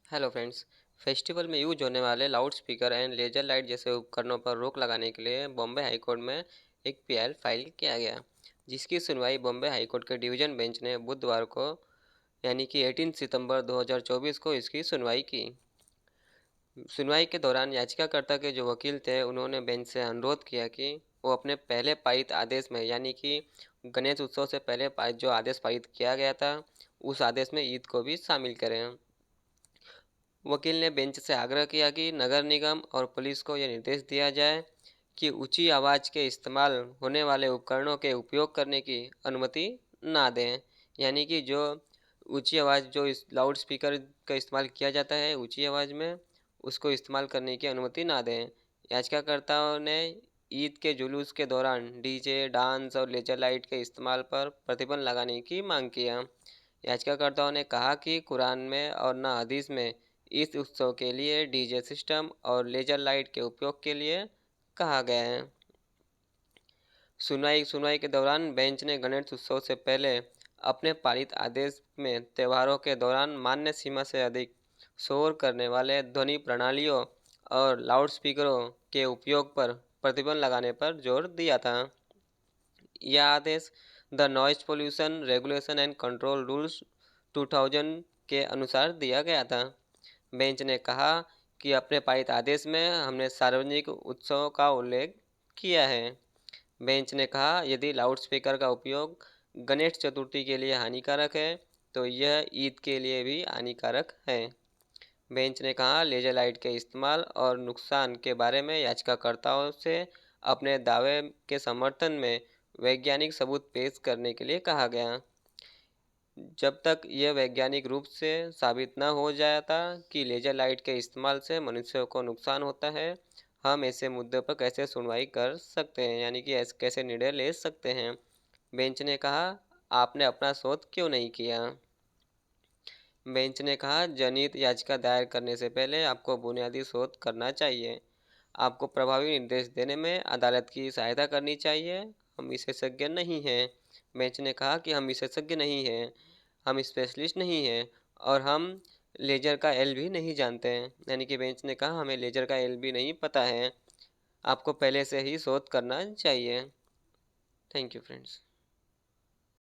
Hello friends. Festival में use होने वाले loud speaker and laser light जैसे उपकरणों पर रोक लगाने के लिए बॉम्बे हाई कोर्ट में एक पीआई फाइल किया गया, जिसकी सुनवाई बॉम्बे हाई कोर्ट के डिवीजन बेंच ने बुधवार को यानी कि 18 सितंबर 2024 को इसकी सुनवाई की। सुनवाई के दौरान याचिकाकर्ता के जो वकील थे उन्होंने बेंच से अनुरोध किया कि वो अपने पहले पारित आदेश में यानी कि गणेश उत्सव से पहले जो आदेश पारित किया गया था उस आदेश में ईद को भी शामिल करें। वकील ने बेंच से आग्रह किया कि नगर निगम और पुलिस को यह निर्देश दिया जाए कि ऊंची आवाज़ के इस्तेमाल होने वाले उपकरणों के उपयोग करने की अनुमति ना दें। यानी कि जो ऊंची आवाज़ जो इस लाउड स्पीकर का इस्तेमाल किया जाता है ऊंची आवाज़ में, उसको इस्तेमाल करने की अनुमति ना दें। याचिकाकर्ताओं ने ईद के जुलूस के दौरान डीजे, डांस और लेजर लाइट के इस्तेमाल पर प्रतिबंध लगाने की मांग किया। याचिकाकर्ताओं ने कहा कि कुरान में और न हदीस में इस उत्सव के लिए डीजे सिस्टम और लेजर लाइट के उपयोग के लिए कहा गया है। सुनवाई के दौरान बेंच ने गणेश उत्सव से पहले अपने पारित आदेश में त्योहारों के दौरान मान्य सीमा से अधिक शोर करने वाले ध्वनि प्रणालियों और लाउडस्पीकरों के उपयोग पर प्रतिबंध लगाने पर जोर दिया था। यह आदेश the noise pollution regulation and control rules 2000 के अनुसार दिया गया था। बेंच ने कहा कि अपने पारित आदेश में हमने सार्वजनिक उत्सवों का उल्लेख किया है। बेंच ने कहा यदि लाउडस्पीकर का उपयोग गणेश चतुर्थी के लिए हानिकारक है तो यह ईद के लिए भी हानिकारक है। बेंच ने कहा लेजर लाइट के इस्तेमाल और नुकसान के बारे में याचिकाकर्ताओं से अपने दावे के समर्थन में वैज्ञानिक सबूत पेश करने के लिए कहा गया। जब तक यह वैज्ञानिक रूप से साबित न हो जाता कि लेजर लाइट के इस्तेमाल से मनुष्यों को नुकसान होता है, हम ऐसे मुद्दे पर कैसे सुनवाई कर सकते हैं, यानी कि ऐसे कैसे निर्णय ले सकते हैं। बेंच ने कहा आपने अपना शोध क्यों नहीं किया। बेंच ने कहा जनहित याचिका दायर करने से पहले आपको बुनियादी शोध करना चाहिए। आपको प्रभावी निर्देश देने में अदालत की सहायता करनी चाहिए। हम विशेषज्ञ नहीं हैं। बेंच ने कहा कि हम विशेषज्ञ नहीं हैं, हम स्पेशलिस्ट नहीं हैं और हम लेजर का एल भी नहीं जानते हैं। यानी कि बेंच ने कहा हमें लेजर का एल भी नहीं पता है, आपको पहले से ही शोध करना चाहिए। Thank you friends.